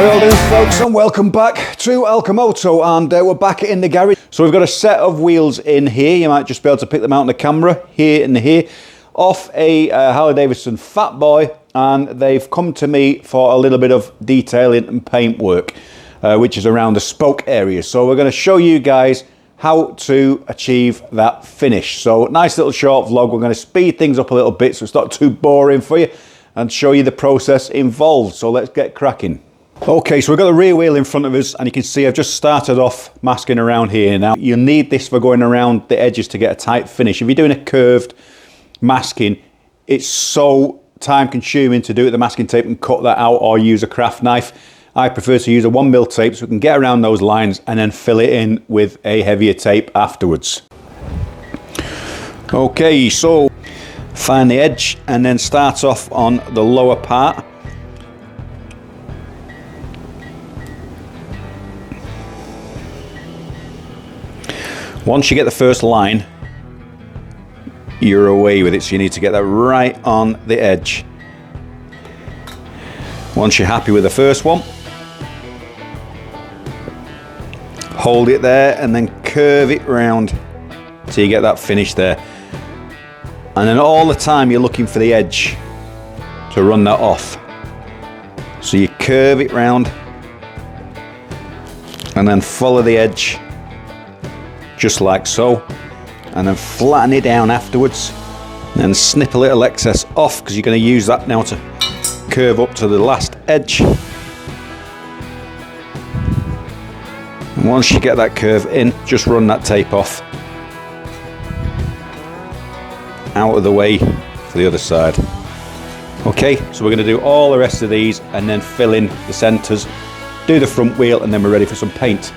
How are you all doing, folks, and welcome back to ALCHEMOTO, and we're back in the garage. So we've got a set of wheels in here. You might just be able to pick them out on the camera, here and here, off a Harley-Davidson Fatboy, and they've come to me for a little bit of detailing and paint work, which is around the spoke area. So we're going to show you guys how to achieve that finish. So nice little short vlog. We're going to speed things up a little bit so it's not too boring for you, and show you the process involved. So let's get cracking. Okay, so we've got the rear wheel in front of us, and you can see I've just started off masking around here. Now, you need this for going around the edges to get a tight finish. If you're doing a curved masking, it's so time consuming to do it with the masking tape and cut that out, or use a craft knife. I prefer to use a 1mm tape so we can get around those lines and then fill it in with a heavier tape afterwards. Okay, so find the edge and then start off on the lower part. Once you get the first line, you're away with it, so you need to get that right on the edge. Once you're happy with the first one, hold it there and then curve it round till you get that finish there. And then all the time you're looking for the edge to run that off. So you curve it round and then follow the edge just like so, and then flatten it down afterwards, and then snip a little excess off, because you're going to use that now to curve up to the last edge. And once you get that curve in, just run that tape off out of the way for the other side. Okay, so we're going to do all the rest of these and then fill in the centres, do the front wheel, and then we're ready for some paint.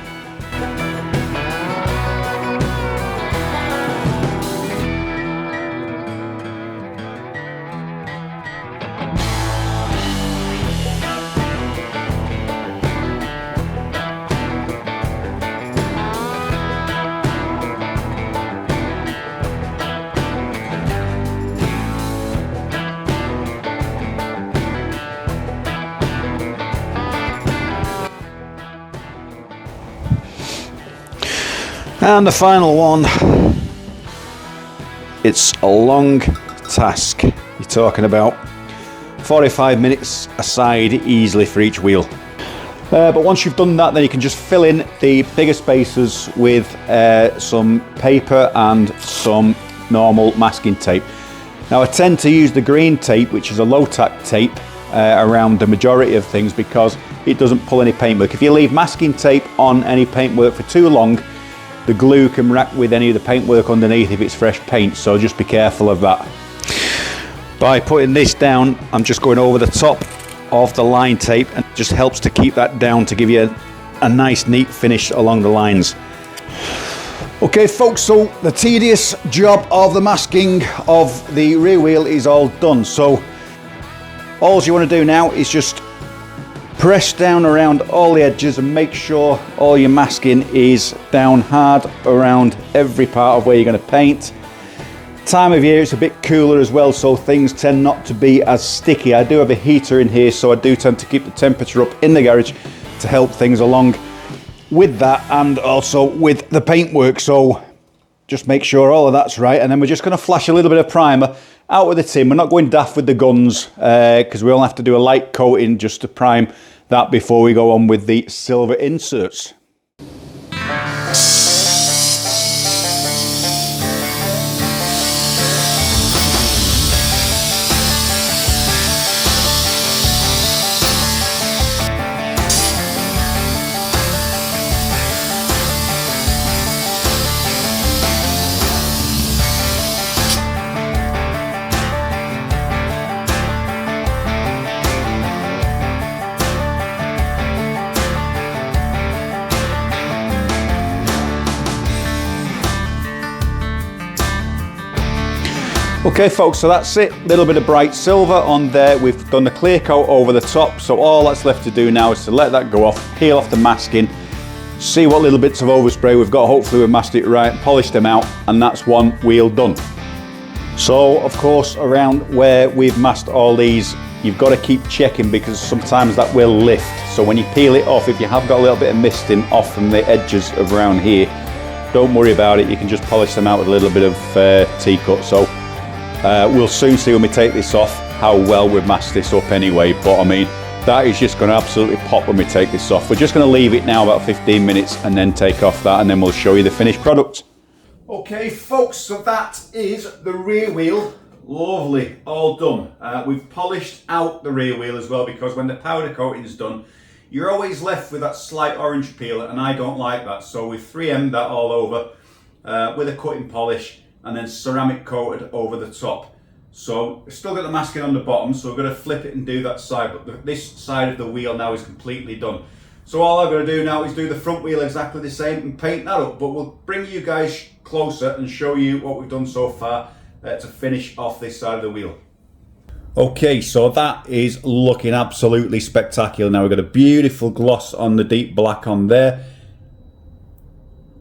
And the final one, it's a long task. You're talking about 45 minutes aside easily for each wheel. But once you've done that, then you can just fill in the bigger spaces with some paper and some normal masking tape. Now, I tend to use the green tape, which is a low-tack tape, around the majority of things, because it doesn't pull any paintwork. If you leave masking tape on any paintwork for too long, the glue can react with any of the paintwork underneath if it's fresh paint, so just be careful of that. By putting this down, I'm just going over the top of the line tape, and it just helps to keep that down to give you a nice neat finish along the lines. Okay folks, so the tedious job of the masking of the rear wheel is all done. So all you want to do now is just press down around all the edges and make sure all your masking is down hard around every part of where you're going to paint. Time of year, it's a bit cooler as well, so things tend not to be as sticky. I do have a heater in here, so I do tend to keep the temperature up in the garage to help things along with that, and also with the paintwork. So just make sure all of that's right, and then we're just going to flash a little bit of primer out with the tin. We're not going daft with the guns, because we only have to do a light coating just to prime that before we go on with the silver inserts. Okay folks, so that's it. A little bit of bright silver on there. We've done the clear coat over the top, so all that's left to do now is to let that go off, peel off the masking, see what little bits of overspray we've got. Hopefully we've masked it right, polished them out, and that's one wheel done. So of course, around where we've masked all these you've got to keep checking because sometimes that will lift. So when you peel it off, if you have got a little bit of misting off from the edges of around here, don't worry about it. You can just polish them out with a little bit of T-cut. So we'll soon see when we take this off how well we've masked this up anyway. But I mean, that is just going to absolutely pop when we take this off. We're just going to leave it now about 15 minutes and then take off that, and then we'll show you the finished product. Okay folks, so that is the rear wheel. Lovely, all done. We've polished out the rear wheel as well, because when the powder coating is done, you're always left with that slight orange peel, and I don't like that. So we've 3M'd that all over with a cutting polish and then ceramic coated over the top. So we've still got the masking on the bottom, so we're going to flip it and do that side, but this side of the wheel now is completely done. So all I've got to do now is do the front wheel exactly the same and paint that up, but we'll bring you guys closer and show you what we've done so far to finish off this side of the wheel. Okay, so that is looking absolutely spectacular. Now we've got a beautiful gloss on the deep black on there.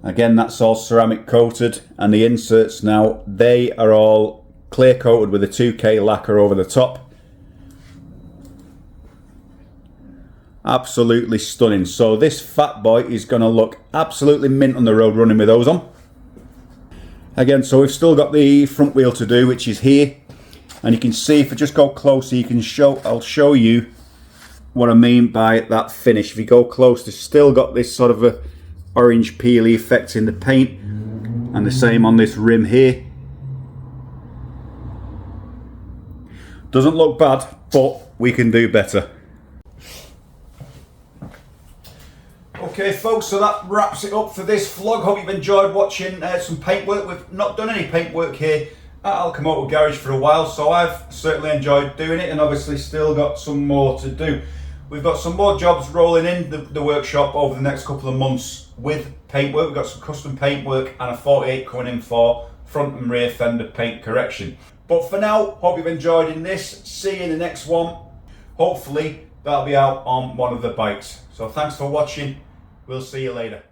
Again, that's all ceramic coated, and the inserts now, they are all clear coated with a 2K lacquer over the top. Absolutely stunning. So this Fatboy is going to look absolutely mint on the road running with those on. Again, so we've still got the front wheel to do, which is here. And you can see, if I just go closer, you can I'll show you what I mean by that finish. If you go close, there's still got this sort of a orange peely effect in the paint, and the same on this rim here. Doesn't look bad, but we can do better. Okay folks, so that wraps it up for this vlog. Hope you've enjoyed watching some paint work. We've not done any paint work here at ALCHEMOTO Garage for a while, so I've certainly enjoyed doing it, and obviously still got some more to do. We've got some more jobs rolling in the workshop over the next couple of months with paint work. We've got some custom paint work and a 48 coming in for front and rear fender paint correction. But for now, hope you've enjoyed in this. See you in the next one. Hopefully that'll be out on one of the bikes. So thanks for watching. We'll see you later.